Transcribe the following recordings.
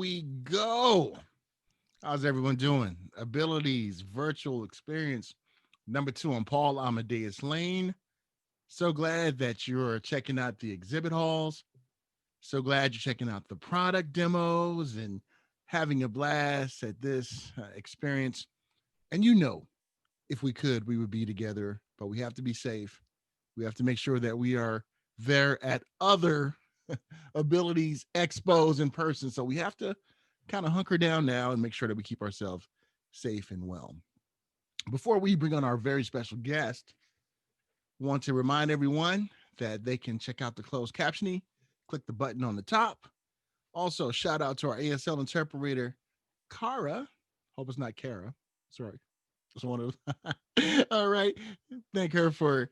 We go. How's everyone doing? Abilities, virtual experience. Number two on Paul Amadeus Lane. So glad that you're checking out the exhibit halls. So glad you're checking out the product demos and having a blast at this experience. And if we could, we would be together, but we have to be safe. We have to make sure that we are there at other abilities expos in person. So we have to kind of hunker down now and make sure that we keep ourselves safe and well. Before we bring on our very special guest, want to remind everyone that they can check out the closed captioning, click the button on the top. Also, shout out to our ASL interpreter, Kara. Hope it's not Kara. Sorry. Just want to. All right. Thank her for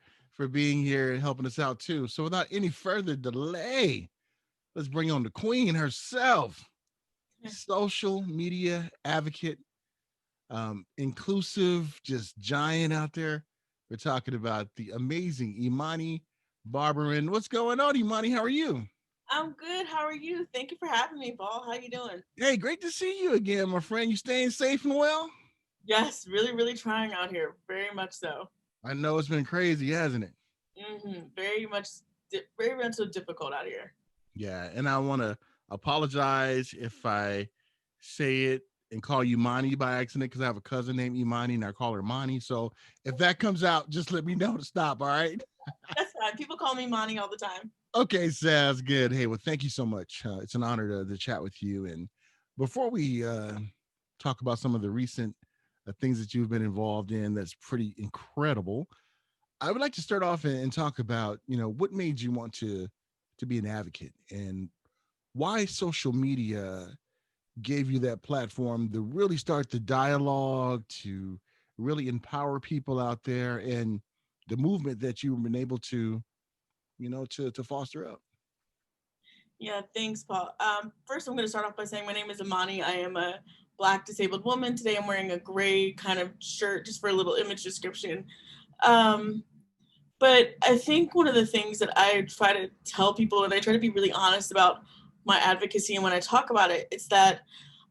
being here and helping us out too. So without any further delay, let's bring on the queen herself, social media advocate, inclusive, just giant out there. We're talking about the amazing Imani Barbarin. What's going on, Imani? How are you? I'm good. How are you? Thank you for having me, Paul. How you doing? Hey, great to see you again, my friend. You staying safe and well? Yes, really, really trying out here. Very much so. I know it's been crazy, hasn't it? Very much, very much so difficult out here. Yeah, and I want to apologize if I say it and call you Mani by accident because I have a cousin named Imani and I call her Mani. So if that comes out, just let me know to stop. All right. That's fine. People call me Monty all the time. Okay, sounds good. Hey, well, thank you so much. It's an honor to chat with you. And before we talk about some of the recent things that you've been involved in, that's pretty incredible. I would like to start off and talk about, what made you want to be an advocate and why social media gave you that platform to really start the dialogue, to really empower people out there, and the movement that you've been able to, to foster up. Yeah, thanks, Paul. First, I'm going to start off by saying my name is Imani. I am a Black disabled woman. Today, I'm wearing a gray kind of shirt just for a little image description. Um, but I think one of the things that I try to tell people, and I try to be really honest about my advocacy and when I talk about it, it's that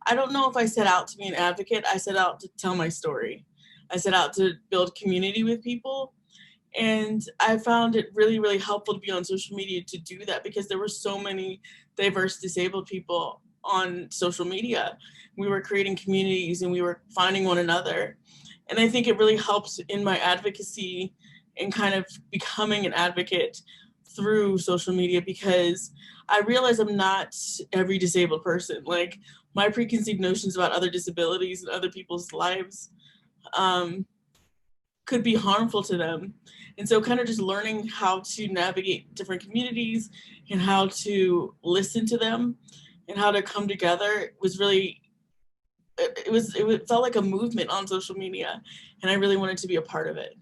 I don't know if I set out to be an advocate. I set out to tell my story. I set out to build community with people. And I found it really, really helpful to be on social media to do that because there were so many diverse disabled people on social media. We were creating communities and we were finding one another. And I think it really helps in my advocacy and kind of becoming an advocate through social media because I realize I'm not every disabled person. Like my preconceived notions about other disabilities and other people's lives um, could be harmful to them. And so, kind of just learning how to navigate different communities and how to listen to them and how to come together was really it felt like a movement on social media, and I really wanted to be a part of it.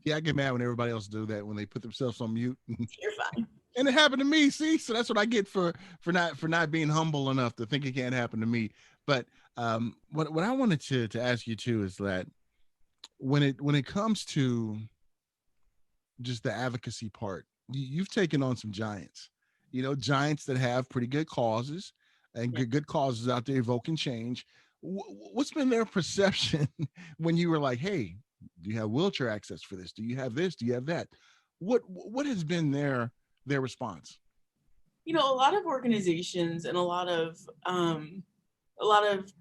Yeah, I get mad when everybody else do that when they put themselves on mute. You're fine. And it happened to me. See, so that's what I get for not being humble enough to think it can't happen to me. But what I wanted to ask you too is that when it comes to just the advocacy part, you've taken on some giants. Giants that have pretty good causes and Yeah. good causes out there evoking change. What's been their perception when you were like, "Hey, do you have wheelchair access for this? Do you have this? Do you have that?" What has been their response? A lot of organizations and a lot of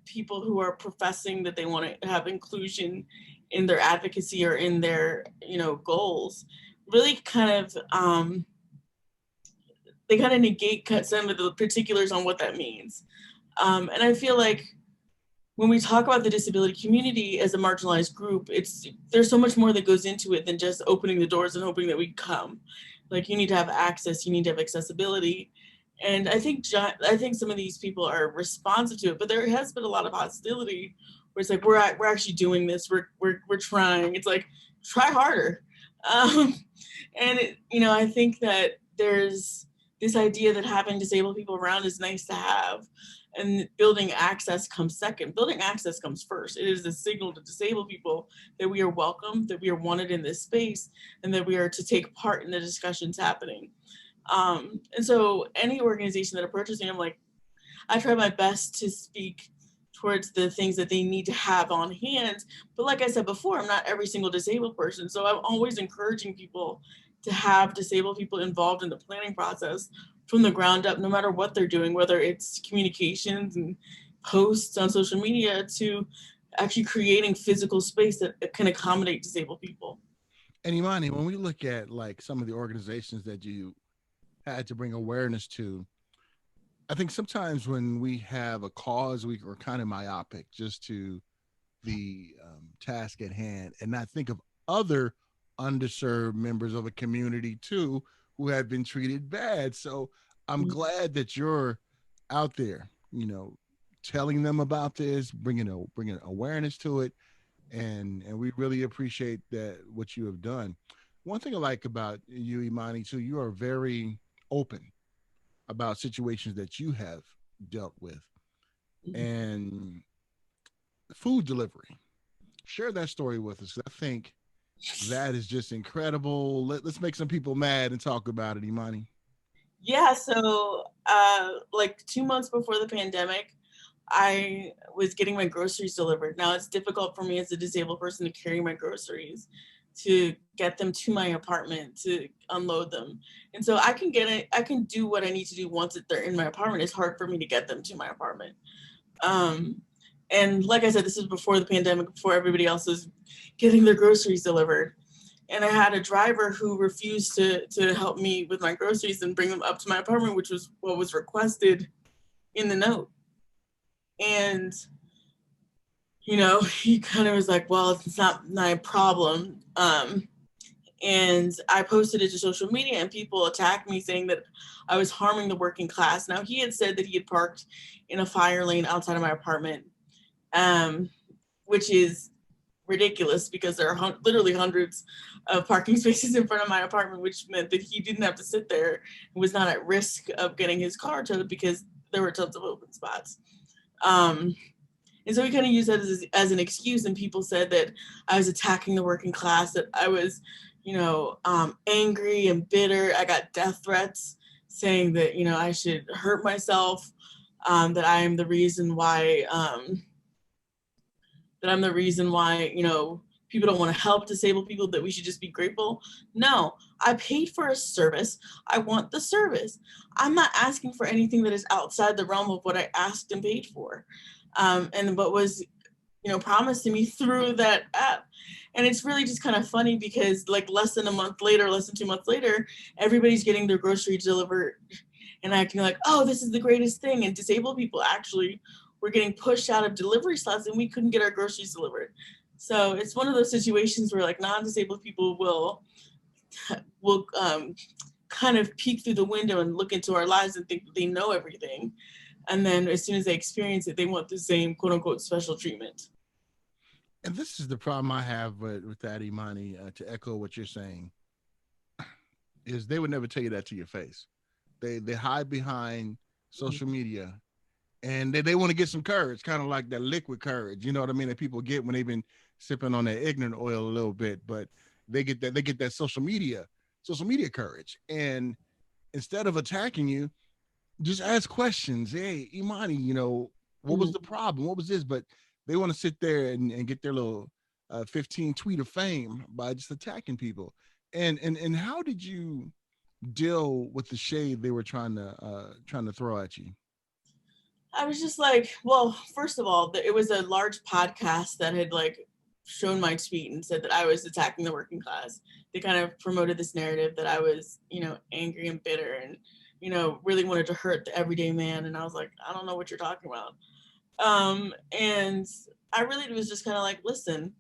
people who are professing that they want to have inclusion in their advocacy or in their goals really kind of they kind of negate some of the particulars on what that means. And I feel like when we talk about the disability community as a marginalized group, there's so much more that goes into it than just opening the doors and hoping that we come. Like you need to have access, you need to have accessibility, and I think some of these people are responsive to it, but there has been a lot of hostility where it's like we're actually doing this, we're trying. It's like try harder, um, and I think that there's this idea that having disabled people around is nice to have, and building access comes second. Building access comes first. It is a signal to disabled people that we are welcome, that we are wanted in this space, and that we are to take part in the discussions happening. And so any organization that approaches me, I'm like, I try my best to speak towards the things that they need to have on hand. But like I said before, I'm not every single disabled person. So I'm always encouraging people to have disabled people involved in the planning process from the ground up, no matter what they're doing, whether it's communications and posts on social media to actually creating physical space that can accommodate disabled people. And Imani, when we look at like some of the organizations that you had to bring awareness to, I think sometimes when we have a cause, we are kind of myopic just to the task at hand and not think of other underserved members of a community too who have been treated bad. So I'm glad that you're out there, telling them about this, bringing awareness to it, and we really appreciate that what you have done. One thing I like about you, Imani, too, you are very open about situations that you have dealt with and food delivery. Share that story with us. I think that is just incredible. Let's make some people mad and talk about it, Imani. Yeah, so like 2 months before the pandemic, I was getting my groceries delivered. Now it's difficult for me as a disabled person to carry my groceries, to get them to my apartment, to unload them. And so I can get it, I can do what I need to do once they're in my apartment. It's hard for me to get them to my apartment. Um, and like I said, this is before the pandemic, before everybody else was getting their groceries delivered. And I had a driver who refused to help me with my groceries and bring them up to my apartment, which was what was requested in the note. And he kind of was like, well, it's not my problem. And I posted it to social media and people attacked me saying that I was harming the working class. Now, he had said that he had parked in a fire lane outside of my apartment, um, which is ridiculous because there are literally hundreds of parking spaces in front of my apartment, which meant that he didn't have to sit there and was not at risk of getting his car towed because there were tons of open spots. Um, and so he kind of used that as an excuse, and people said that I was attacking the working class, that I was, angry and bitter. I got death threats saying that, I should hurt myself, that I am the reason why, people don't want to help disabled people, that we should just be grateful. No, I paid for a service. I want the service. I'm not asking for anything that is outside the realm of what I asked and paid for. And what was promised to me through that app. And it's really just kind of funny because like less than 2 months later, everybody's getting their groceries delivered and acting like, oh, this is the greatest thing. And disabled people actually were getting pushed out of delivery slots and we couldn't get our groceries delivered. So it's one of those situations where like non-disabled people will kind of peek through the window and look into our lives and think that they know everything. And then as soon as they experience it, they want the same quote unquote special treatment. And this is the problem I have with that, Imani, to echo what you're saying, is they would never tell you that to your face. They hide behind social media and they want to get some courage, kind of like that liquid courage, you know what I mean, that people get when they've been sipping on that ignorant oil a little bit, but they get that social media courage. And instead of attacking you, just ask questions. Hey, Imani, what was Mhm. the problem? What was this? But they want to sit there and get their little 15 tweet of fame by just attacking people. And how did you deal with the shade they were trying to throw at you? I was just like, well, first of all, it was a large podcast that had like shown my tweet and said that I was attacking the working class. They kind of promoted this narrative that I was, angry and bitter and, really wanted to hurt the everyday man. And I was like, I don't know what you're talking about. And I really was just kind of like, listen,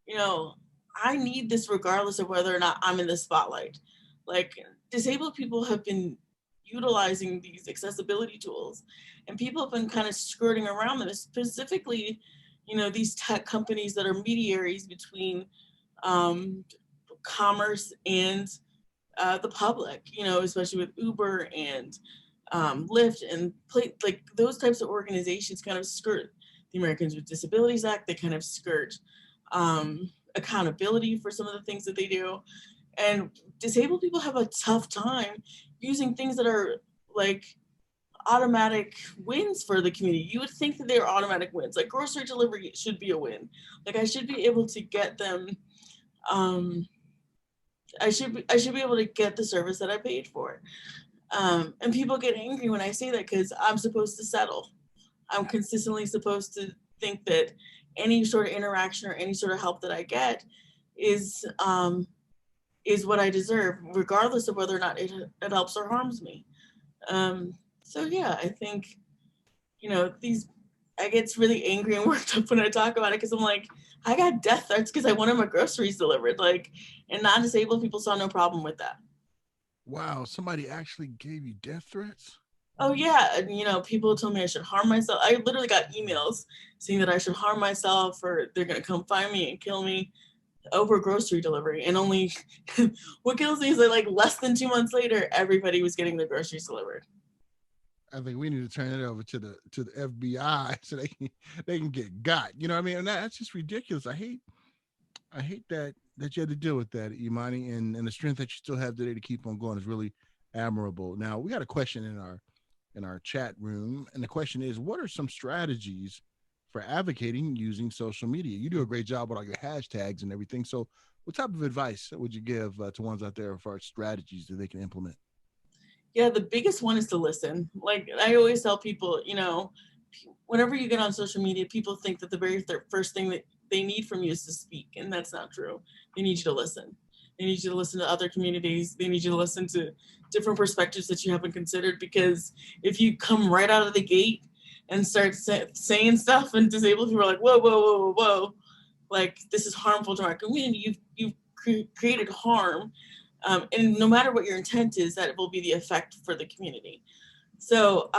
you know, I need this regardless of whether or not I'm in the spotlight. Like, disabled people have been utilizing these accessibility tools and people have been kind of skirting around them, specifically, these tech companies that are mediaries between um, commerce and the public, especially with Uber and Lyft and like those types of organizations kind of skirt the Americans with Disabilities Act. They kind of skirt accountability for some of the things that they do. And disabled people have a tough time using things that are like automatic wins for the community. You would think that they're automatic wins. Like grocery delivery should be a win. Like I should be able to get them. Um, I should be able to get the service that I paid for. And people get angry when I say that because I'm supposed to settle. I'm consistently supposed to think that any sort of interaction or any sort of help that I get is is what I deserve, regardless of whether or not it helps or harms me. So yeah, I think these. I get really angry and worked up when I talk about it because I'm like, I got death threats because I wanted my groceries delivered. Like, and non-disabled people saw no problem with that. Wow, somebody actually gave you death threats? Oh yeah, and people told me I should harm myself. I literally got emails saying that I should harm myself or they're gonna come find me and kill me over grocery delivery. And only what kills me is that like less than 2 months later, everybody was getting their groceries delivered. I think we need to turn it over to the FBI so they can get got. You know what I mean? And that's just ridiculous. I hate that you had to deal with that, Imani, and the strength that you still have today to keep on going is really admirable. Now we got a question in our chat room, and the question is, what are some strategies for advocating using social media? You do a great job with all your hashtags and everything. So, what type of advice would you give to ones out there for strategies that they can implement? Yeah, the biggest one is to listen. Like I always tell people, whenever you get on social media, people think that the very first thing that they need from you is to speak, and that's not true. They need you to listen. They need you to listen to other communities. They need you to listen to different perspectives that you haven't considered. Because if you come right out of the gate and start saying stuff, and disabled people are like, whoa, whoa, whoa, whoa, whoa, like this is harmful to our community. You've created harm, and no matter what your intent is, that it will be the effect for the community. So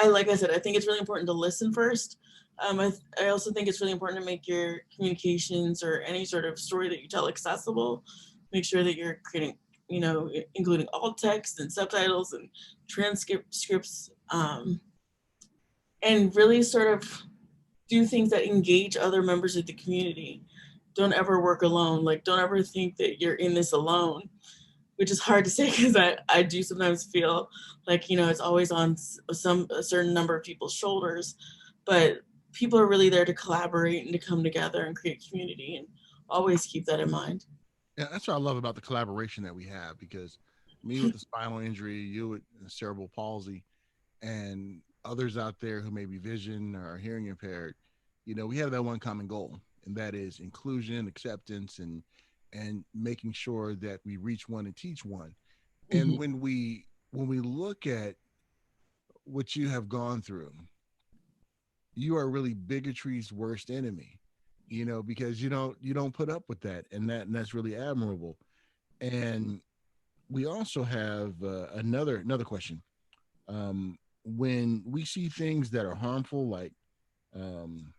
like I said, I think it's really important to listen first. I also think it's really important to make your communications or any sort of story that you tell accessible. Make sure that you're creating, including alt text and subtitles and transcripts, and really sort of do things that engage other members of the community. Don't ever work alone. Like, don't ever think that you're in this alone, which is hard to say because I do sometimes feel like it's always on a certain number of people's shoulders, but people are really there to collaborate and to come together and create community, and always keep that in mind. Yeah, that's what I love about the collaboration that we have because me with the spinal injury, you with cerebral palsy, and others out there who may be vision or hearing impaired, we have that one common goal, and that is inclusion, acceptance, and making sure that we reach one and teach one. And Hmm. when we look at what you have gone through, you are really bigotry's worst enemy, because you don't put up with that, and that's really admirable. And we also have another question. When we see things that are harmful, like um,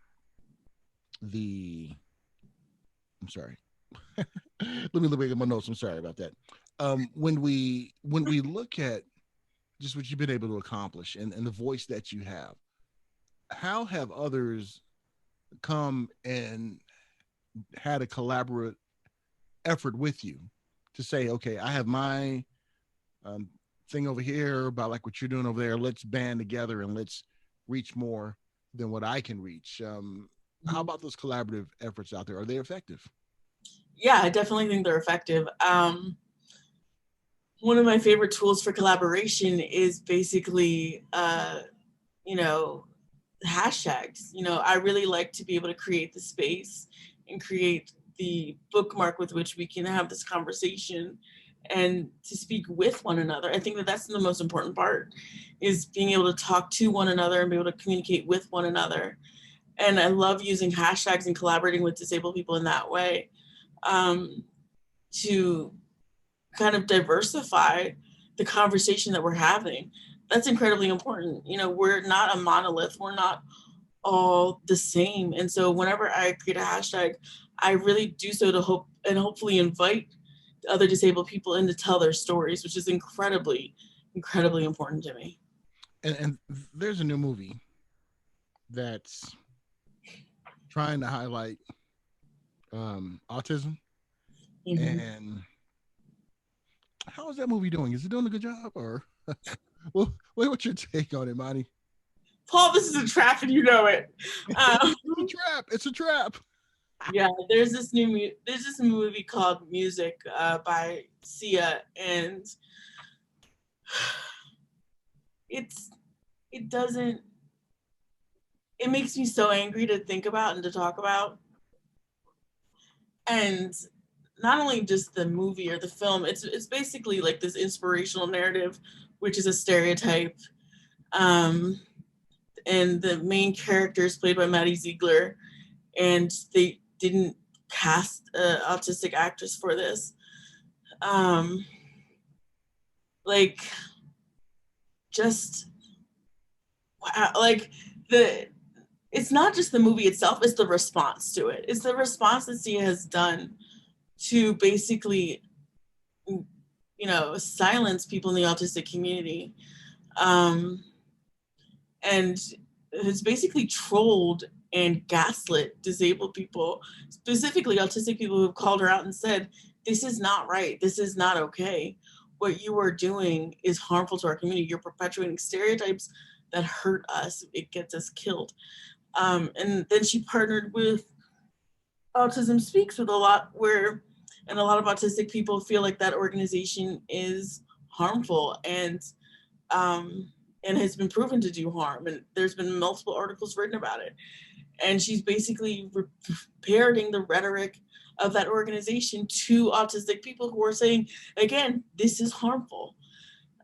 the I'm sorry, let me look at my notes. I'm sorry about that. When we look at just what you've been able to accomplish and the voice that you have, how have others come and had a collaborative effort with you to say, okay, I have my um, thing over here about like what you're doing over there. Let's band together and let's reach more than what I can reach. How Hmm. about those collaborative efforts out there? Are they effective? Yeah, I definitely think they're effective. One of my favorite tools for collaboration is basically, you know, hashtags. I really like to be able to create the space and create the bookmark with which we can have this conversation and to speak with one another. I think that that's the most important part, is being able to talk to one another and be able to communicate with one another. And I love using hashtags and collaborating with disabled people in that way, um, to kind of diversify the conversation that we're having. That's incredibly important. We're not a monolith. We're not all the same. And so whenever I create a hashtag, I really do so to hope and hopefully invite other disabled people and to tell their stories, which is incredibly important to me. And there's a new movie that's trying to highlight autism. Hmm. And how is that movie doing? Is it doing a good job, or well, what's your take on it, Monty? Paul, this is a trap and you know it. Um, It's a trap. It's a trap. yeah, there's this movie called Music by Sia, and it's it doesn't it makes me so angry to think about and to talk about. And not only just the movie or the film, it's basically like this inspirational narrative, which is a stereotype. Um, and the main character is played by Maddie Ziegler, and they didn't cast an autistic actress for this. Um, like just wow, like the it's not just the movie itself, it's the response to it. It's the response that Sia has done to basically, silence people in the autistic community. Um, and has basically trolled and gaslit disabled people, specifically autistic people who have called her out and said, this is not right. This is not okay. What you are doing is harmful to our community. You're perpetuating stereotypes that hurt us. It gets us killed. And then she partnered with Autism Speaks with a lot where, and a lot of autistic people feel like that organization is harmful um, and has been proven to do harm. And there's been multiple articles written about it. And she's basically parroting the rhetoric of that organization to autistic people who are saying, again, this is harmful.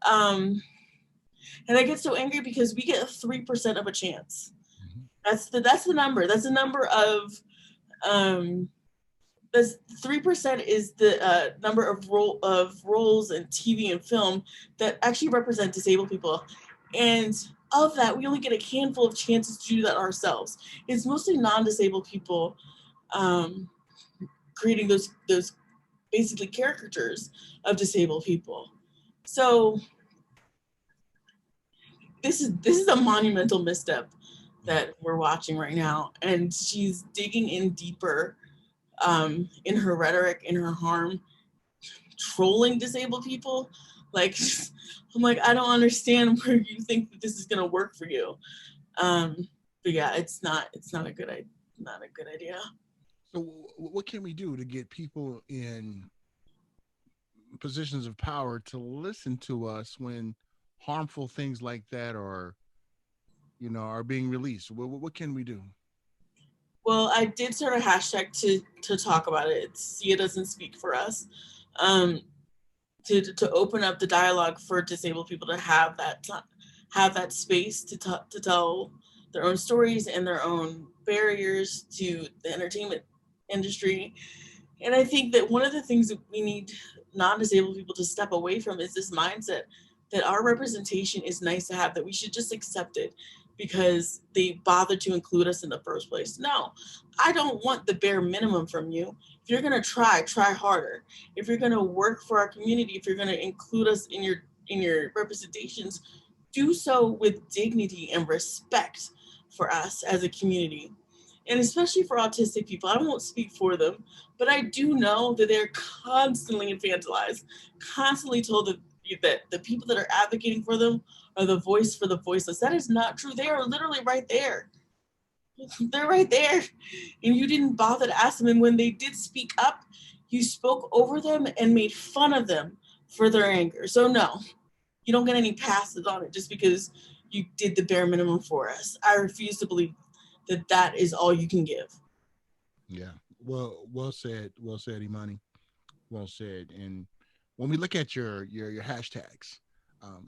Um, and I get so angry because we get 3% of a chance. Mhm. That's the number. That's the number of um, this 3% is the number of roles in TV and film that actually represent disabled people, and of that, we only get a handful of chances to do that ourselves. It's mostly non-disabled people um, creating those basically caricatures of disabled people. So this is a monumental misstep Yeah. that we're watching right now, and she's digging in deeper in her rhetoric, in her harm, trolling disabled people. Like, I'm like, I don't understand where you think that this is gonna work for you. But yeah, it's not not a good idea. So, what can we do to get people in positions of power to listen to us when harmful things like that are being released? What can we do? Well, I did start a hashtag to talk about it. It's See It Doesn't Speak for Us. Um, to open up the dialogue for disabled people to have that space to tell their own stories and their own barriers to the entertainment industry. And I think that one of the things that we need non-disabled people to step away from is this mindset that our representation is nice to have, that we should just accept it because they bothered to include us in the first place. No, I don't want the bare minimum from you. If you're gonna try harder. If you're gonna work for our community, if you're gonna include us in your representations, do so with dignity and respect for us as a community. And especially for autistic people, I won't speak for them, but I do know that they're constantly infantilized, constantly told that the people that are advocating for them are the voice for the voiceless. That is not true. They are literally right there. They're right there. And you didn't bother to ask them. And when they did speak up, you spoke over them and made fun of them for their anger. So, no, you don't get any passes on it just because you did the bare minimum for us. I refuse to believe that that is all you can give. Yeah. Well said. Well said, Imani. Well said. And when we look at your hashtags,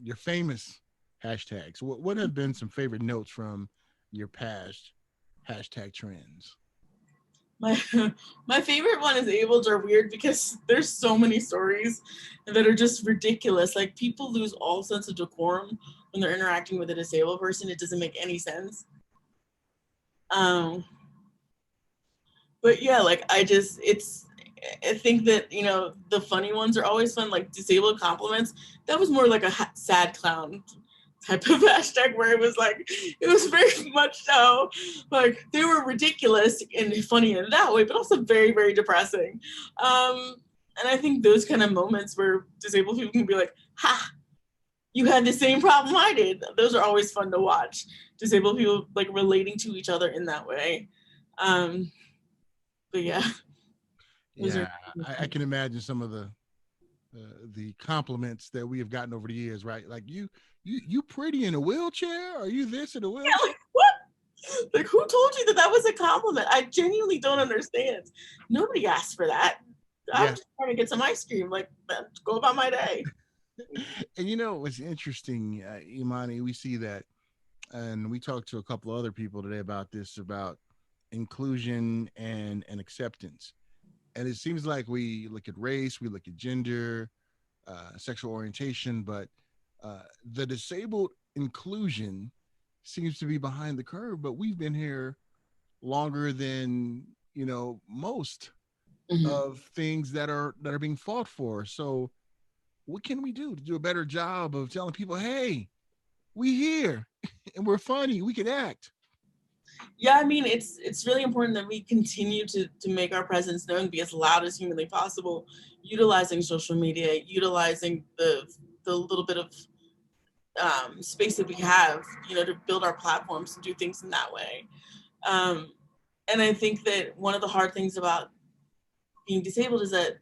your famous hashtags, what have been some favorite notes from your past hashtag trends? My my favorite one is Ables are weird because there's so many stories that are just ridiculous. Like people lose all sense of decorum when they're interacting with a disabled person. It doesn't make any sense. Um, but yeah, like I just I think that, the funny ones are always fun, like disabled compliments. That was more like a sad clown type of hashtag where it was very much so like they were ridiculous and funny in that way, but also very, very depressing. And I think those kind of moments where disabled people can be like, ha, you had the same problem I did. Those are always fun to watch. Disabled people like relating to each other in that way. Um, but yeah, those are Yeah, I can imagine some of the compliments that we have gotten over the years, right? Like you pretty in a wheelchair? Are you this in a yeah, wheelchair? like what? Like who told you that that was a compliment? I genuinely don't understand. Nobody asked for that. I'm Yeah. just trying to get some ice cream. Like go about my day. And what's interesting, Imani, we see that, and we talked to a couple of other people today about this, about inclusion and acceptance. And it seems like we look at race, we look at gender, sexual orientation, but the disabled inclusion seems to be behind the curve. But we've been here longer than most Mhm. of things that are being fought for. So what can we do to do a better job of telling people, hey, we here and we're funny, we can act? Yeah, I mean it's really important that we continue to make our presence known, be as loud as humanly possible, utilizing social media, utilizing the little bit of space that we have, to build our platforms and do things in that way. Um, and I think that one of the hard things about being disabled is that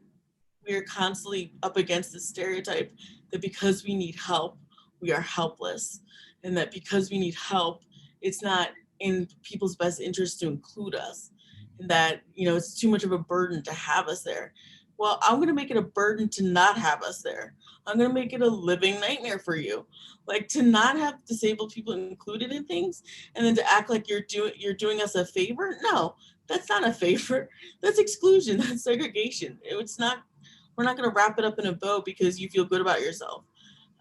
we're constantly up against the stereotype that because we need help, we are helpless. And that because we need help, it's not in people's best interest to include us. And that, it's too much of a burden to have us there. Well, I'm going to make it a burden to not have us there. I'm going to make it a living nightmare for you. Like to not have disabled people included in things and then to act like you're doing us a favor. No, that's not a favor. That's exclusion. That's segregation. It's not, we're not going to wrap it up in a bow because you feel good about yourself.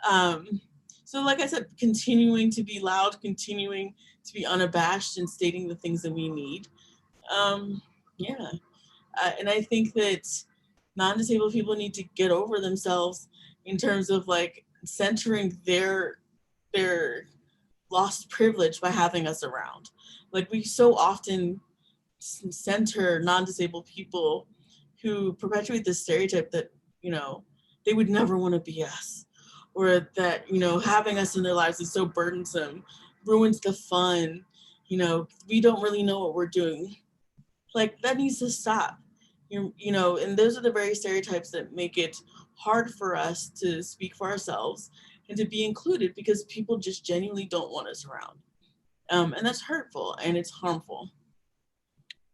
Um, so, like I said, continuing to be loud, continuing to be unabashed, and stating the things that we need. Um, yeah, and I think that non-disabled people need to get over themselves in terms of like centering their lost privilege by having us around. Like we so often center non-disabled people who perpetuate this stereotype that you know they would never want to be us, or that having us in their lives is so burdensome, ruins the fun. We don't really know what we're doing. Like that needs to stop. And those are the very stereotypes that make it hard for us to speak for ourselves and to be included because people just genuinely don't want us around. And that's hurtful and it's harmful.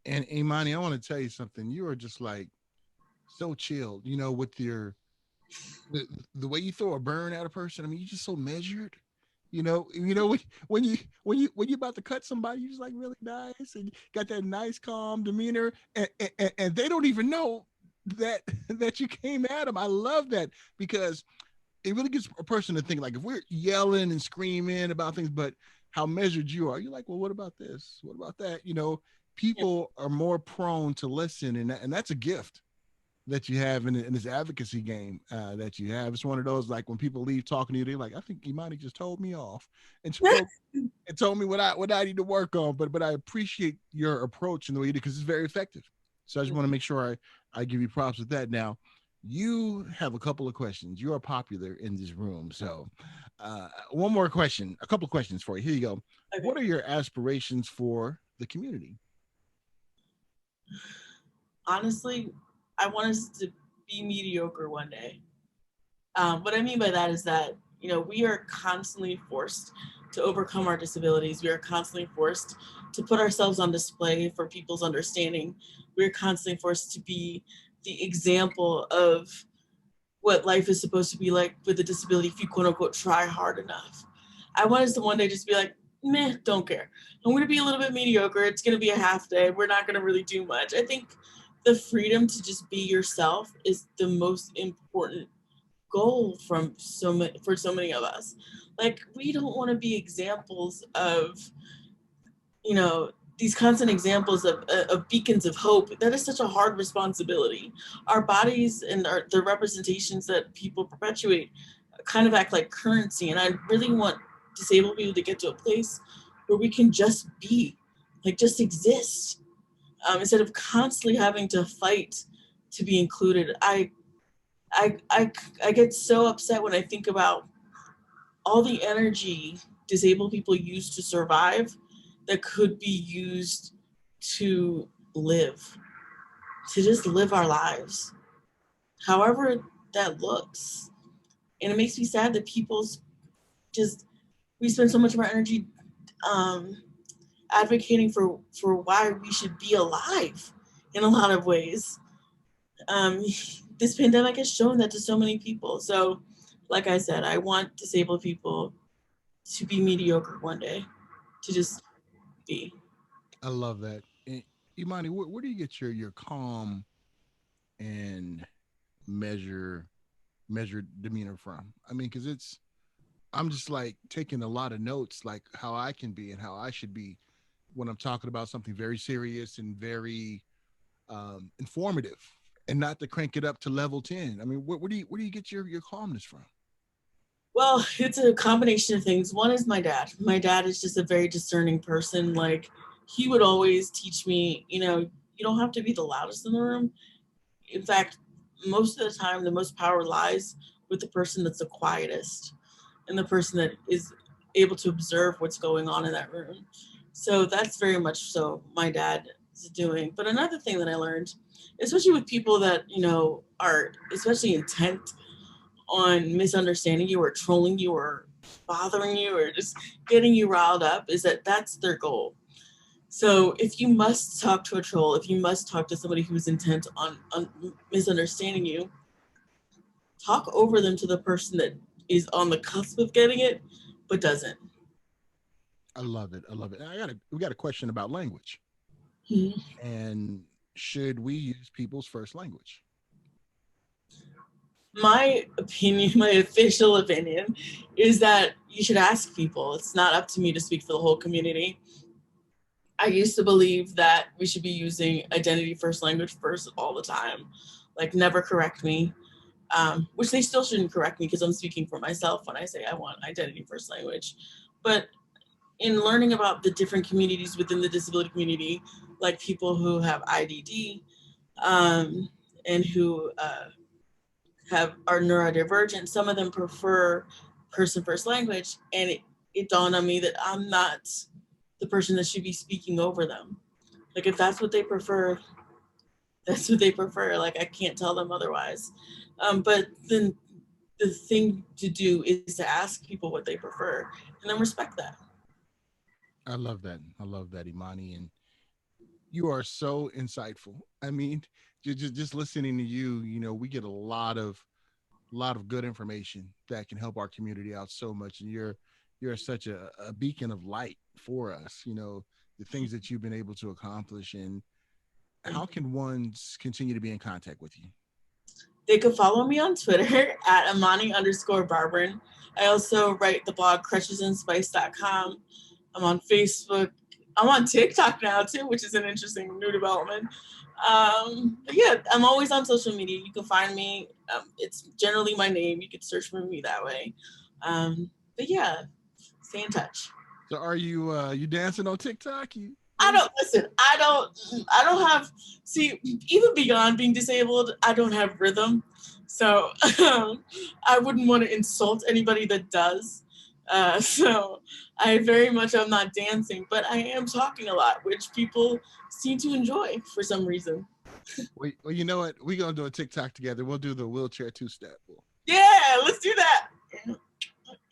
And Imani, I want to tell you something. You are just like so chilled, with the, the way you throw a burn at a person. I mean, you're just so measured. When you about to cut somebody, you just like really nice and got that nice calm demeanor, and they don't even know that that you came at them. I love that because it really gets a person to think, like, if we're yelling and screaming about things, but how measured you are, you're like, well, what about this? What about that? Yeah. People are more prone to listen, and that's a gift that you have in this advocacy game that you have. It's one of those, like, when people leave talking to you, they're like, I think Imani just told me off and told me what I need to work on. But I appreciate your approach and the way you do, because it's very effective. So I just want to make sure I give you props with that. Now, you have a couple of questions. You are popular in this room. So one more question, a couple of questions for you. Here you go. Okay. What are your aspirations for the community? Honestly, I want us to be mediocre one day. What I mean by that is that, we are constantly forced to overcome our disabilities. We are constantly forced to put ourselves on display for people's understanding. We're constantly forced to be the example of what life is supposed to be like with a disability if you quote unquote try hard enough. I want us to one day just be like, meh, don't care. I'm going to be a little bit mediocre. It's going to be a half day. We're not going to really do much. I think the freedom to just be yourself is the most important goal for so many of us. Like we don't want to be examples of you know these constant examples of beacons of hope. That is such a hard responsibility. Our bodies and the representations that people perpetuate kind of act like currency. And I really want disabled people to get to a place where we can just be, like just exist, instead of constantly having to fight to be included. I, I, I get so upset when I think about all the energy disabled people use to survive that could be used to live, to just live our lives, however that looks. And it makes me sad that people's just, we spend so much of our energy um, advocating for why we should be alive in a lot of ways. Um, this pandemic has shown that to so many people. So, like I said, I want disabled people to be mediocre one day, to just be. I love that. And Imani, where do you get your calm and measure measured demeanor from? I mean, because it's I'm just like taking a lot of notes, like how I can be and how I should be when I'm talking about something very serious and very informative, and not to crank it up to level 10. I mean, where do you get your calmness from? Well, it's a combination of things. One is my dad. My dad is just a very discerning person. Like, he would always teach me, you don't have to be the loudest in the room. In fact, most of the time, the most power lies with the person that's the quietest and the person that is able to observe what's going on in that room. So that's very much so my dad is doing. But another thing that I learned, especially with people that, are especially intent on misunderstanding you or trolling you or bothering you or just getting you riled up, is that that's their goal. So if you must talk to a troll, if you must talk to somebody who's intent on misunderstanding you, talk over them to the person that is on the cusp of getting it but doesn't. I love it. I love it. And we got a question about language. Mhm. And should we use people's first language? My opinion, my official opinion, is that you should ask people. It's not up to me to speak for the whole community. I used to believe that we should be using identity first language first all the time. Like, never correct me, which they still shouldn't correct me because I'm speaking for myself when I say I want identity first language. But in learning about the different communities within the disability community, like people who have IDD, um, and who are neurodivergent, some of them prefer person first language, and it dawned on me that I'm not the person that should be speaking over them. Like, if that's what they prefer, that's what they prefer. Like, I can't tell them otherwise. But then the thing to do is to ask people what they prefer and then respect that. I love that. I love that, Imani. And you are so insightful. I mean, just listening to you, we get a lot of good information that can help our community out so much. And you're such a beacon of light for us. The things that you've been able to accomplish, and how can one continue to be in contact with you? They could follow me on Twitter at Imani_Barbarin. I also write the blog crutchesandspice.com. I'm on Facebook. I'm on TikTok now too, which is an interesting new development. But yeah, I'm always on social media. You can find me. It's generally my name. You can search for me that way. But yeah, stay in touch. So are you dancing on TikTok? You I really? don't listen. I don't have. See, even beyond being disabled, I don't have rhythm. So I wouldn't want to insult anybody that does. So I very much am not dancing, but I am talking a lot, which people seem to enjoy for some reason. Well, you know what? We're gonna do a TikTok together. We'll do the wheelchair two step. Yeah, let's do that.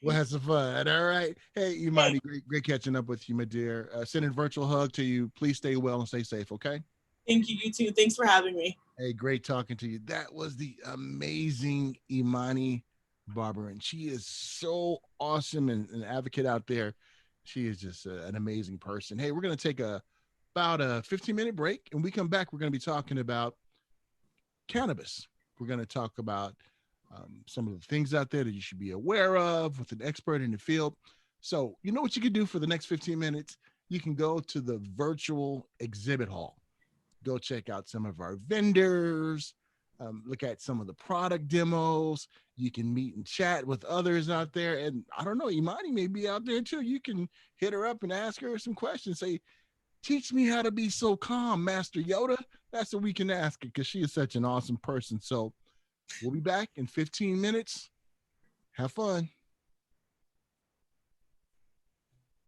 We'll have some fun. All right. Hey, Imani, great catching up with you, my dear. Sending a virtual hug to you. Please stay well and stay safe. Okay. Thank you, you too. Thanks for having me. Hey, great talking to you. That was the amazing Imani Barbarin. She is so awesome and an advocate out there. She is just an amazing person. Hey, we're going to take about a 15-minute break, and we come back. We're going to be talking about cannabis. We're going to talk about some of the things out there that you should be aware of with an expert in the field. So, you know what you can do for the next 15 minutes? you can go to the virtual exhibit hall. Go check out some of our vendors, look at some of the product demos. You can meet and chat with others out there. And I don't know, Imani may be out there too. You can hit her up and ask her some questions. Say, teach me how to be so calm, Master Yoda. That's what we can ask her because she is such an awesome person. So we'll be back in 15 minutes. Have fun.